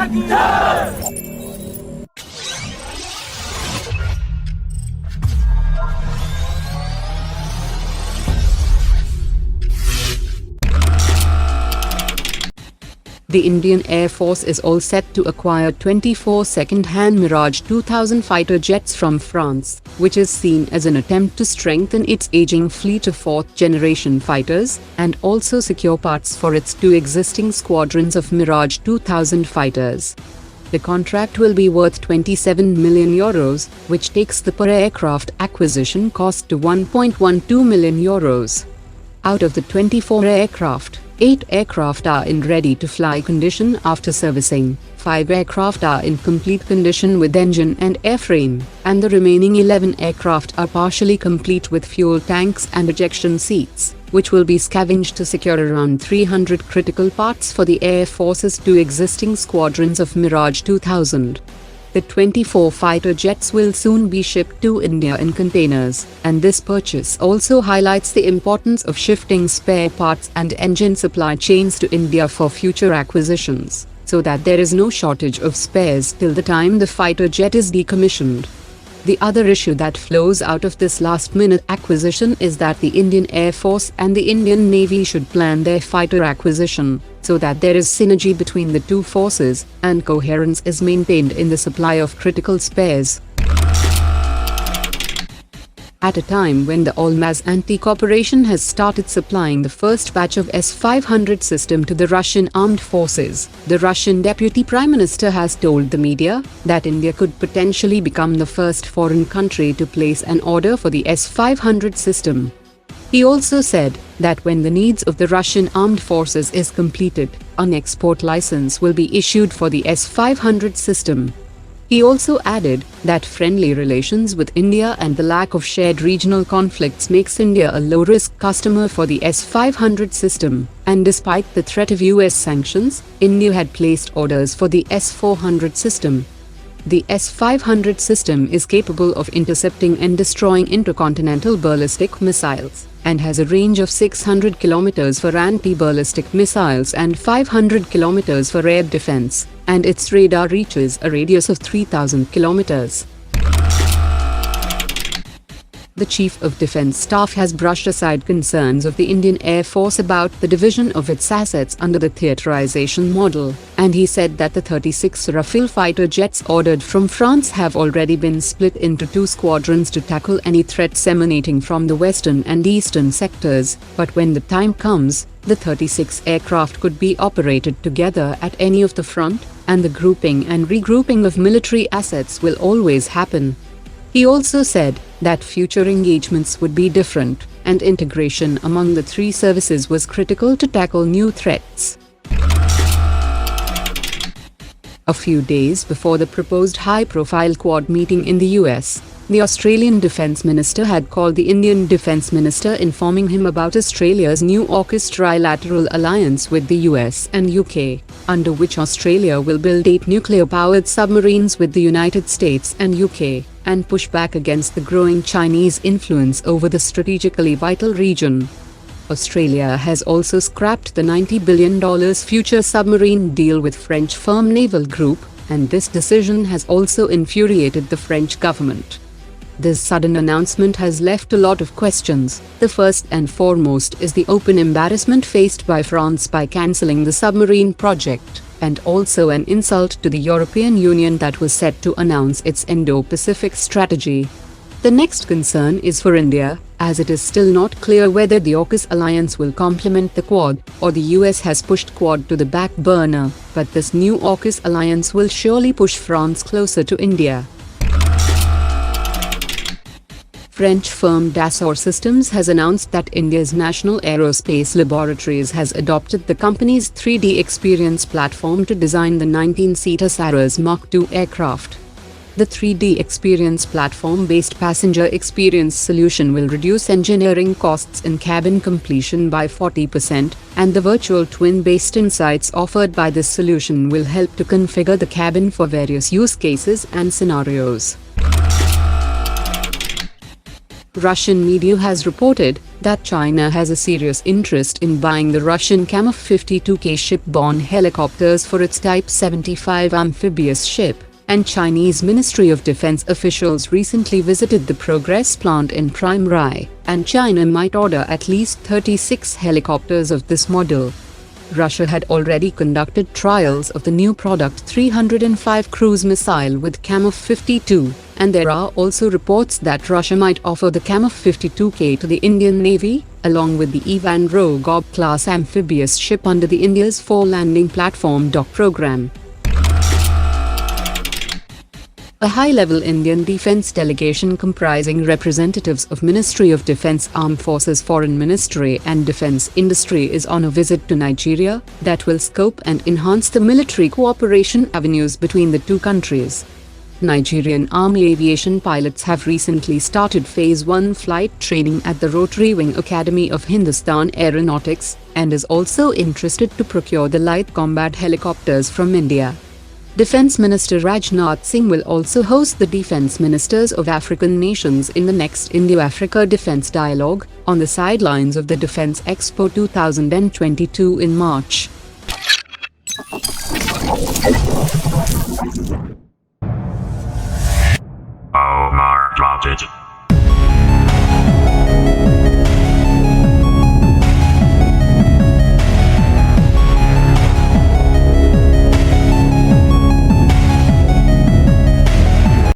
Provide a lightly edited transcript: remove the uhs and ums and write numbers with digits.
Ka-52K! The Indian Air Force is all set to acquire 24 second-hand Mirage-2000 fighter jets from France, which is seen as an attempt to strengthen its aging fleet of fourth-generation fighters, and also secure parts for its 2 existing squadrons of Mirage-2000 fighters. The contract will be worth €27 million, which takes the per-aircraft acquisition cost to €1.12 million. Out of the 24 aircraft, 8 aircraft are in ready-to-fly condition after servicing, 5 aircraft are in complete condition with engine and airframe, and the remaining 11 aircraft are partially complete with fuel tanks and ejection seats, which will be scavenged to secure around 300 critical parts for the Air Force's 2 existing squadrons of Mirage-2000. The 24 fighter jets will soon be shipped to India in containers, and this purchase also highlights the importance of shifting spare parts and engine supply chains to India for future acquisitions, so that there is no shortage of spares till the time the fighter jet is decommissioned. The other issue that flows out of this last-minute acquisition is that the Indian Air Force and the Indian Navy should plan their fighter acquisition, so that there is synergy between the two forces, and coherence is maintained in the supply of critical spares. At a time when the Almaz-Antey Corporation has started supplying the first batch of S-500 system to the Russian armed forces, the Russian Deputy Prime Minister has told the media that India could potentially become the first foreign country to place an order for the S-500 system. He also said that when the needs of the Russian armed forces is completed, an export license will be issued for the S-500 system. He also added that friendly relations with India and the lack of shared regional conflicts makes India a low-risk customer for the S-500 system, and despite the threat of US sanctions, India had placed orders for the S-400 system. The S-500 system is capable of intercepting and destroying intercontinental ballistic missiles, and has a range of 600 kilometers for anti-ballistic missiles and 500 kilometers for air defense, and its radar reaches a radius of 3,000 kilometers. The Chief of Defense Staff has brushed aside concerns of the Indian Air Force about the division of its assets under the theaterisation model, and he said that the 36 Rafale fighter jets ordered from France have already been split into 2 squadrons to tackle any threats emanating from the western and eastern sectors, but when the time comes, the 36 aircraft could be operated together at any of the front, and the grouping and regrouping of military assets will always happen. He also said that future engagements would be different, and integration among the 3 services was critical to tackle new threats. A few days before the proposed high-profile Quad meeting in the US, the Australian Defence Minister had called the Indian Defence Minister, informing him about Australia's new AUKUS trilateral alliance with the US and UK, under which Australia will build 8 nuclear-powered submarines with the United States and UK, and push back against the growing Chinese influence over the strategically vital region. Australia has also scrapped the $90 billion future submarine deal with French firm Naval Group, and this decision has also infuriated the French government. This sudden announcement has left a lot of questions. The first and foremost is the open embarrassment faced by France by cancelling the submarine project, and also an insult to the European Union that was set to announce its Indo-Pacific strategy. The next concern is for India, as it is still not clear whether the AUKUS alliance will complement the Quad, or the US has pushed Quad to the back burner, but this new AUKUS alliance will surely push France closer to India. French firm Dassault Systèmes has announced that India's National Aerospace Laboratories has adopted the company's 3D experience platform to design the 19-seater Saras Mark II aircraft. The 3D experience platform-based passenger experience solution will reduce engineering costs in cabin completion by 40%, and the virtual twin-based insights offered by this solution will help to configure the cabin for various use cases and scenarios. Russian media has reported that China has a serious interest in buying the Russian Ka-52K ship-borne helicopters for its Type 75 amphibious ship, and Chinese Ministry of Defense officials recently visited the Progress plant in Prime Rai, and China might order at least 36 helicopters of this model. Russia had already conducted trials of the new Product 305 cruise missile with Ka-52, and there are also reports that Russia might offer the Ka-52K to the Indian Navy, along with the Ivan Rogov-class amphibious ship under the India's 4-landing platform dock program. A high-level Indian defense delegation comprising representatives of Ministry of Defense, Armed Forces, Foreign Ministry and Defense Industry is on a visit to Nigeria that will scope and enhance the military cooperation avenues between the two countries. Nigerian Army aviation pilots have recently started Phase 1 flight training at the Rotary Wing Academy of Hindustan Aeronautics, and is also interested to procure the light combat helicopters from India. Defense Minister Rajnath Singh will also host the defense ministers of African nations in the next Indo-Africa Defense Dialogue, on the sidelines of the Defense Expo 2022 in March.